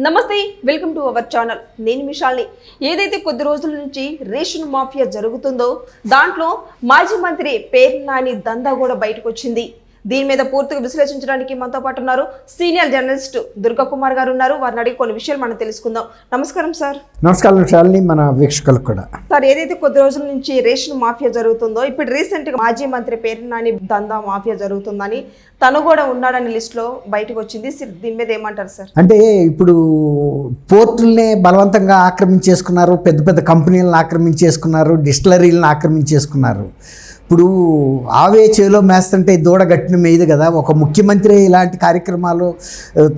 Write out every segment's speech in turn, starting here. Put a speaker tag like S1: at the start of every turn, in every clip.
S1: నమస్తే, welcome to our channel. నేను మిషాల్ని. ఏదైతే కొద్ది రోజుల నుంచి రేషన్ మాఫియా జరుగుతుందో దాంట్లో మాజీ మంత్రి పేర్ని నాని దందా కూడా బయటకు వచ్చింది. దీని మీద పూర్తిగా విశ్లేషించడానికి మనతో పాటు ఉన్నారు సీనియర్ జర్నలిస్ట్ దుర్గా కుమార్ గారు ఉన్నారు. వారిని అడిగి కొన్ని విషయాలు మనం తెలుసుకుందాం. నమస్కారం సార్.
S2: నమస్కారం శాలిని, మన వీక్షకులకు కూడా.
S1: సార్, ఏదైతే కొద్ది రోజుల నుంచి రేషన్ మాఫియా జరుగుతుందో ఇప్పుడు రీసెంట్ గా మాజీ మంత్రి పేర్ని నాని దందా మాఫియా జరుగుతుందని తను కూడా ఉన్నాడని లిస్ట్ లో బయటకు వచ్చింది. దీని మీద ఏమంటారు సార్?
S2: అంటే ఇప్పుడు పోర్టుల్నే బలవంతంగా ఆక్రమించేసుకున్నారు, పెద్ద పెద్ద కంపెనీలను ఆక్రమించేసుకున్నారు, డిస్టిలరీలను ఆక్రమించేసుకున్నారు. ఇప్పుడు ఆవే చేలో మేస్తుంటే దూడ గట్టిన మేయదు కదా. ఒక ముఖ్యమంత్రి ఇలాంటి కార్యక్రమాలు,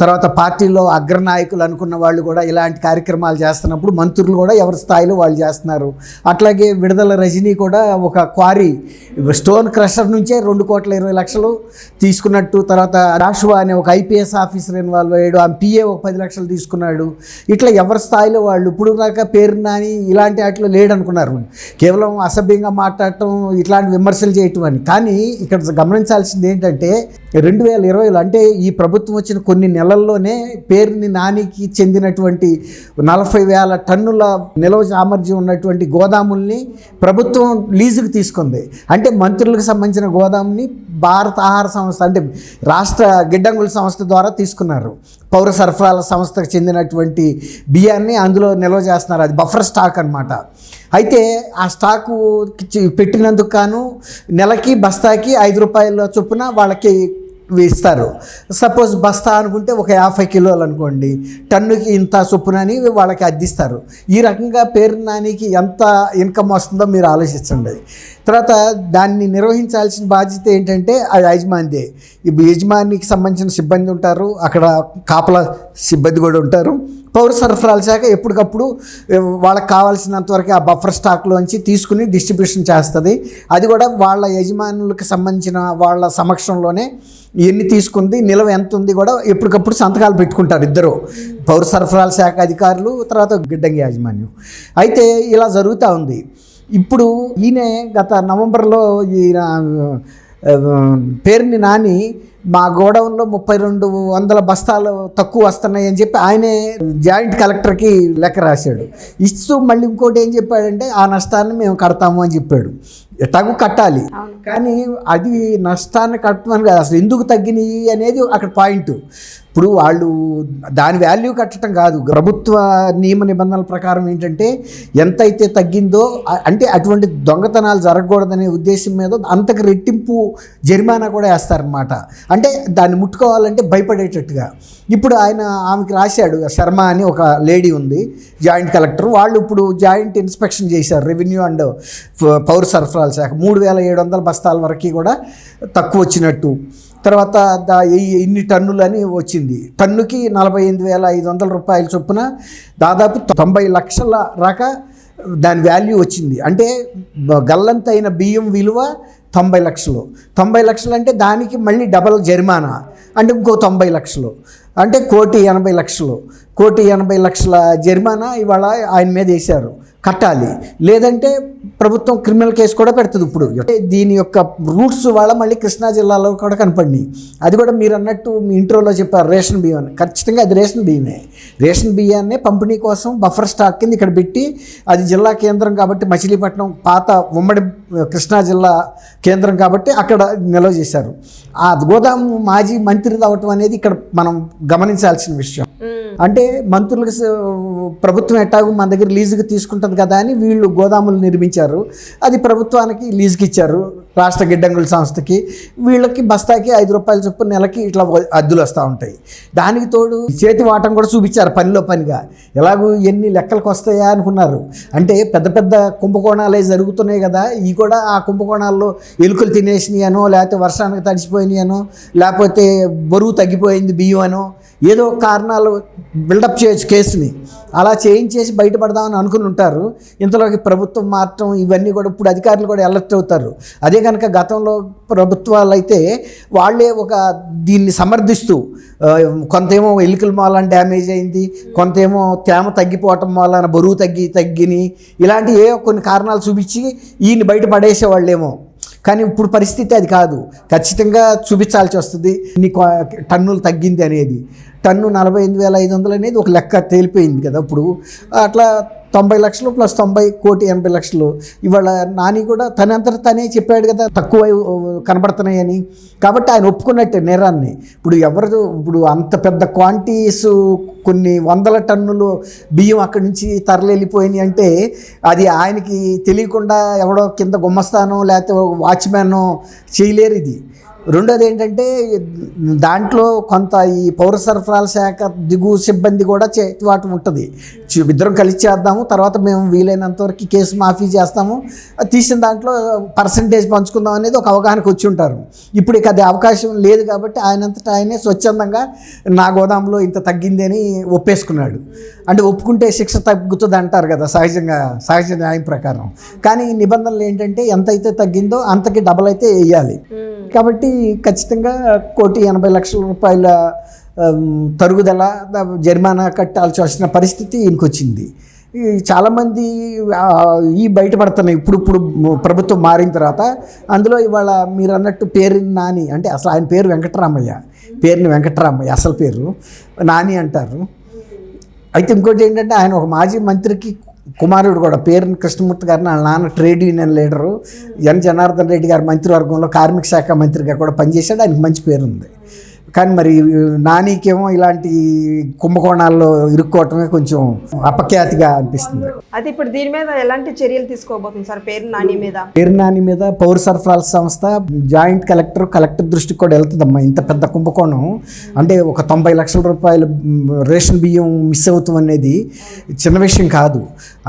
S2: తర్వాత పార్టీలో అగ్రనాయకులు అనుకున్న వాళ్ళు కూడా ఇలాంటి కార్యక్రమాలు చేస్తున్నప్పుడు మంత్రులు కూడా ఎవరి స్థాయిలో వాళ్ళు చేస్తున్నారు. అట్లాగే విడుదల రజనీ కూడా ఒక క్వారీ స్టోన్ క్రషర్ నుంచే 2,20,00,000 తీసుకున్నట్టు, తర్వాత రాష్వా అనే ఒక ఐపీఎస్ ఆఫీసర్ ఇన్వాల్వ్ అయ్యాడు, ఆమె పిఏ ఒక 10 లక్షలు తీసుకున్నాడు. ఇట్లా ఎవరి స్థాయిలో వాళ్ళు. ఇప్పుడు దాకా పేరు నాని ఇలాంటి వాటిలో లేడనుకున్నారు. కేవలం అసభ్యంగా మాట్లాడటం, ఇట్లాంటి విమర్శలు చేయటం అని. కానీ ఇక్కడ గమనించాల్సింది ఏంటంటే 2020లో అంటే ఈ ప్రభుత్వం వచ్చిన కొన్ని నెలల్లోనే పేరుని నానికి చెందినటువంటి 40,000 టన్నుల నిల్వ సామర్థ్యం ఉన్నటువంటి గోదాముల్ని ప్రభుత్వం లీజుకు తీసుకుంది. అంటే మంత్రులకు సంబంధించిన గోదాముని భారత ఆహార సంస్థ అంటే రాష్ట్ర గిడ్డంగుల సంస్థ ద్వారా తీసుకున్నారు. పౌర సరఫరాల సంస్థకు చెందినటువంటి బియ్యాన్ని అందులో నిల్వ చేస్తున్నారు. అది బఫర్ స్టాక్ అన్నమాట. అయితే ఆ స్టాకు పెట్టినందుకు గాను నెలకి బస్తాకి ₹5 చొప్పున వాళ్ళకి ఇస్తారు. సపోజ్ బస్తా అనుకుంటే ఒక 50 కిలోలు అనుకోండి, టన్నుకి ఇంత చొప్పునని వాళ్ళకి అద్దిస్తారు. ఈ రకంగా పేరు నానికి ఎంత ఇన్కమ్ వస్తుందో మీరు ఆలోచించండి. తర్వాత దాన్ని నిర్వహించాల్సిన బాధ్యత ఏంటంటే అది యజమానిదే. ఇప్పుడు యజమానికి సంబంధించిన సిబ్బంది ఉంటారు, అక్కడ కాపలా సిబ్బంది కూడా ఉంటారు. పౌర సరఫరాల శాఖ ఎప్పటికప్పుడు వాళ్ళకి కావాల్సినంతవరకు ఆ బఫర్ స్టాక్లోంచి తీసుకుని డిస్ట్రిబ్యూషన్ చేస్తుంది. అది కూడా వాళ్ళ యజమానులకు సంబంధించిన వాళ్ళ సమక్షంలోనే ఎన్ని తీసుకుంది, నిల్వ ఎంత ఉంది కూడా ఎప్పటికప్పుడు సంతకాలు పెట్టుకుంటారు ఇద్దరు, పౌర సరఫరాల శాఖ అధికారులు, తర్వాత గిడ్డంగి యాజమాన్యం. అయితే ఇలా జరుగుతూ ఉంది. ఇప్పుడు ఈయన గత నవంబర్లో ఈయన పేరుని నాని మా గోడౌన్లో 3,200 బస్తాలు తక్కువ వస్తున్నాయి అని చెప్పి ఆయనే జాయింట్ కలెక్టర్కి లెక్క రాశాడు. ఇస్తూ మళ్ళీ ఇంకోటి ఏం చెప్పాడంటే ఆ నష్టాన్ని మేము కడతాము అని చెప్పాడు. ఎట్లాగూ కట్టాలి, కానీ అది నష్టాన్ని కట్టమని కాదు, అసలు ఎందుకు తగ్గినాయి అనేది అక్కడ పాయింట్. ఇప్పుడు వాళ్ళు దాని వాల్యూ కట్టడం కాదు, ప్రభుత్వ నియమ నిబంధనల ప్రకారం ఏంటంటే ఎంతైతే తగ్గిందో, అంటే అటువంటి దొంగతనాలు జరగకూడదనే ఉద్దేశం మీద అంతకు రెట్టింపు జరిమానా కూడా వేస్తారనమాట. అంటే దాన్ని ముట్టుకోవాలంటే భయపడేటట్టుగా. ఇప్పుడు ఆమెకి రాశాడు, శర్మ అని ఒక లేడీ ఉంది జాయింట్ కలెక్టర్, వాళ్ళు ఇప్పుడు జాయింట్ ఇన్స్పెక్షన్ చేశారు రెవెన్యూ అండ్ పౌర సరఫరాల శాఖ. 3,700 బస్తాల వరకు కూడా తక్కువ వచ్చినట్టు. తర్వాత ఇన్ని టన్నులు అని వచ్చింది. టన్నుకి ₹48,500 చొప్పున దాదాపు 90 లక్షల దాకా దాని వాల్యూ వచ్చింది. అంటే గల్లంతైన బియ్యం విలువ 90 లక్షలు. 90 లక్షలు అంటే దానికి మళ్ళీ డబల్ జరిమానా అంటే ఇంకో 90 లక్షలు, అంటే 1,80,00,000. 1,80,00,000 జరిమానా ఇవాళ ఆయన మీద వేశారు, కట్టాలి. లేదంటే ప్రభుత్వం క్రిమినల్ కేసు కూడా పెడుతుంది. ఇప్పుడు దీని యొక్క రూట్స్ వాళ్ళ మళ్ళీ కృష్ణా జిల్లాలో కూడా కనపడినాయి. అది కూడా మీరు అన్నట్టు మీ ఇంట్రోలో చెప్పారు, రేషన్ బియ్యం. ఖచ్చితంగా అది రేషన్ బియ్యమే. రేషన్ బియ్యాన్నే పంపిణీ కోసం బఫర్ స్టాక్ కింద ఇక్కడ పెట్టి, అది జిల్లా కేంద్రం కాబట్టి మచిలీపట్నం పాత ఉమ్మడి కృష్ణా జిల్లా కేంద్రం కాబట్టి అక్కడ నిల్వ చేశారు. ఆ గోదాము మాజీ మంత్రి అవటం అనేది ఇక్కడ మనం గమనించాల్సిన విషయం. అంటే మంత్రులకు ప్రభుత్వం ఎట్టాగు మన దగ్గర లీజుకి తీసుకుంటుంది కదా అని వీళ్ళు గోదాములు నిర్మించారు. అది ప్రభుత్వానికి లీజుకి ఇచ్చారు, రాష్ట్ర గిడ్డంగుల సంస్థకి. వీళ్ళకి బస్తాకి ₹5 చొప్పున నెలకి ఇట్లా అద్దులు వస్తూ ఉంటాయి. దానికి తోడు చేతి వాటం కూడా చూపించారు పనిలో పనిగా. ఎలాగూ ఎన్ని లెక్కలకు వస్తాయా అనుకున్నారు. అంటే పెద్ద పెద్ద కుంభకోణాలే జరుగుతున్నాయి కదా, ఇవి కూడా ఆ కుంభకోణాల్లో ఎలుకలు తినేసినాయి అనో, లేకపోతే వర్షానికి తడిసిపోయినాయి అనో, లేకపోతే బరువు తగ్గిపోయింది బియ్యం అనో, ఏదో కారణాలు బిల్డప్ చేయొచ్చు కేసుని. అలా చేయించేసి బయటపడదామని అనుకుని ఉంటారు. ఇంతలోకి ప్రభుత్వం మాత్రం ఇవన్నీ కూడా ఇప్పుడు అధికారులు కూడా అలర్ట్ అవుతారు. అదే కనుక గతంలో ప్రభుత్వాలు అయితే వాళ్ళే ఒక దీన్ని సమర్థిస్తూ కొంతేమో ఎలుకల మూలన డ్యామేజ్ అయింది, కొంతేమో తేమ తగ్గిపోవటం వలన బరువు తగ్గిని, ఇలాంటి కొన్ని కారణాలు చూపించి ఈయన బయట పడేసేవాళ్ళేమో. కానీ ఇప్పుడు పరిస్థితి అది కాదు. ఖచ్చితంగా చూపించాల్సి వస్తుంది ఇన్ని టన్నులు తగ్గింది అనేది. టన్ను 48,500 అనేది ఒక లెక్క తేలిపోయింది కదా. ఇప్పుడు అట్లా 90 లక్షలు ప్లస్ 90 కోటి 80 లక్షలు. ఇవాళ నాని కూడా తనంతట తనే చెప్పాడు కదా తక్కువ కనబడుతున్నాయని. కాబట్టి ఆయన ఒప్పుకున్నట్టే నేరాన్ని. ఇప్పుడు అంత పెద్ద క్వాంటిటీస్ కొన్ని వందల టన్నులు బియ్యం అక్కడి నుంచి తరలిపోయినాయి అంటే అది ఆయనకి తెలియకుండా ఎవడో కింద గుమ్మస్తానో లేకపోతే వాచ్మ్యానో చేయలేరు ఇది. రెండోది ఏంటంటే దాంట్లో కొంత ఈ పౌర సరఫరాల శాఖ దిగువ సిబ్బంది కూడా చేతివాటు ఉంటుంది. ఇద్దరం కలిసి చేద్దాము, తర్వాత మేము వీలైనంత వరకు కేసు మాఫీ చేస్తాము, తీసిన దాంట్లో పర్సంటేజ్ పంచుకుందాం అనేది ఒక అవగాహనకు వచ్చి ఉంటారు. ఇప్పుడు ఇక అది అవకాశం లేదు కాబట్టి ఆయనంతటా ఆయనే స్వచ్ఛందంగా నా గోదాంలో ఇంత తగ్గింది అని ఒప్పేసుకున్నాడు. అంటే ఒప్పుకుంటే శిక్ష తగ్గుతుంది అంటారు కదా సహజ న్యాయం ప్రకారం. కానీ నిబంధనలు ఏంటంటే ఎంతైతే తగ్గిందో అంతకి డబల్ అయితే వేయాలి. కాబట్టి ఖచ్చితంగా 1,80,00,000 రూపాయల తరుగుదల జరిమానా కట్టాల్సి వచ్చిన పరిస్థితి ఈయనకొచ్చింది. చాలామంది ఈ బయటపడుతున్నాయి ఇప్పుడు ప్రభుత్వం మారిన తర్వాత. అందులో ఇవాళ మీరు అన్నట్టు పేరు నాని, అంటే అసలు ఆయన పేరు వెంకటరామయ్య, అసలు పేరు నాని అంటారు. అయితే ఇంకోటి ఏంటంటే ఆయన ఒక మాజీ మంత్రికి కుమారుడు కూడా, పేరుని కృష్ణమూర్తి గారిని వాళ్ళ నాన్న ట్రేడ్ యూనియన్ లీడరు ఎన్ జనార్దన్ రెడ్డి గారి మంత్రివర్గంలో కార్మిక శాఖ మంత్రిగా కూడా పనిచేశాడు. ఆయనకి మంచి పేరుంది. కానీ మరి నానికేమో ఇలాంటి కుంభకోణాల్లో ఇరుక్కోవటమే కొంచెం అపఖ్యాతిగా అనిపిస్తుంది.
S1: అయితే ఇప్పుడు దీని మీద ఎలాంటి చర్యలు తీసుకోబోతుంది సార్? పేరు నాని మీద
S2: పౌర సరఫరాల సంస్థ జాయింట్ కలెక్టర్ దృష్టికి కూడా వెళ్తుందమ్మా. ఇంత పెద్ద కుంభకోణం అంటే ఒక 90 లక్షల రూపాయలు రేషన్ బియ్యం మిస్ అవుతాం అనేది చిన్న విషయం కాదు.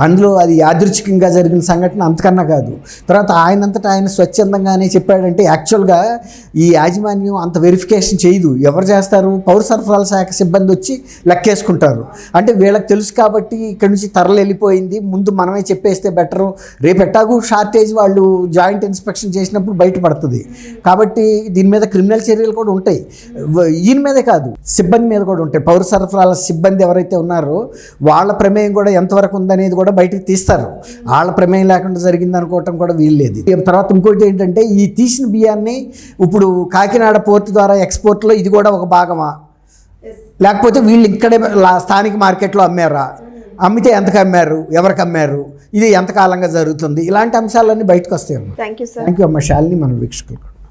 S2: అందులో అది యాదృచ్ఛికంగా జరిగిన సంఘటన అంతకన్నా కాదు. తర్వాత ఆయనంతటా ఆయన స్వచ్ఛందంగానే చెప్పాడంటే యాక్చువల్గా ఈ యాజమాన్యం అంత వెరిఫికేషన్ చేయదు. ఎవరు చేస్తారు? పౌర సరఫరాల శాఖ సిబ్బంది వచ్చి లెక్కేసుకుంటారు. అంటే వీళ్ళకి తెలుసు కాబట్టి ఇక్కడి నుంచి తరలి వెళ్ళిపోయింది, ముందు మనమే చెప్పేస్తే బెటరు, రేపు ఎట్టాగు షార్టేజ్ వాళ్ళు జాయింట్ ఇన్స్పెక్షన్ చేసినప్పుడు బయటపడుతుంది. కాబట్టి దీని మీద క్రిమినల్ చర్యలు కూడా ఉంటాయి. ఈయన మీదే కాదు, సిబ్బంది మీద కూడా ఉంటాయి. పౌర సరఫరాల సిబ్బంది ఎవరైతే ఉన్నారో వాళ్ళ ప్రమేయం కూడా ఎంతవరకు ఉందనేది కూడా బయటకు తీస్తారు. వాళ్ళ ప్రమేయం లేకుండా జరిగింది అనుకోవటం కూడా వీల్లేదు. తర్వాత ఇంకోటి ఏంటంటే ఈ తీసిన బియ్యాన్ని ఇప్పుడు కాకినాడ పోర్టు ద్వారా ఎక్స్పోర్ట్లో ఇది కూడా ఒక భాగమా, లేకపోతే వీళ్ళు ఇక్కడే స్థానిక మార్కెట్లో అమ్మారా, అమ్మితే ఎంతకు అమ్మారు, ఎవరికి అమ్మారు, ఇది ఎంతకాలంగా జరుగుతుంది, ఇలాంటి అంశాలన్నీ బయటకు వస్తాయి.
S1: థ్యాంక్ యూ
S2: అమ్మ శాలిని, మన వీక్షకులు.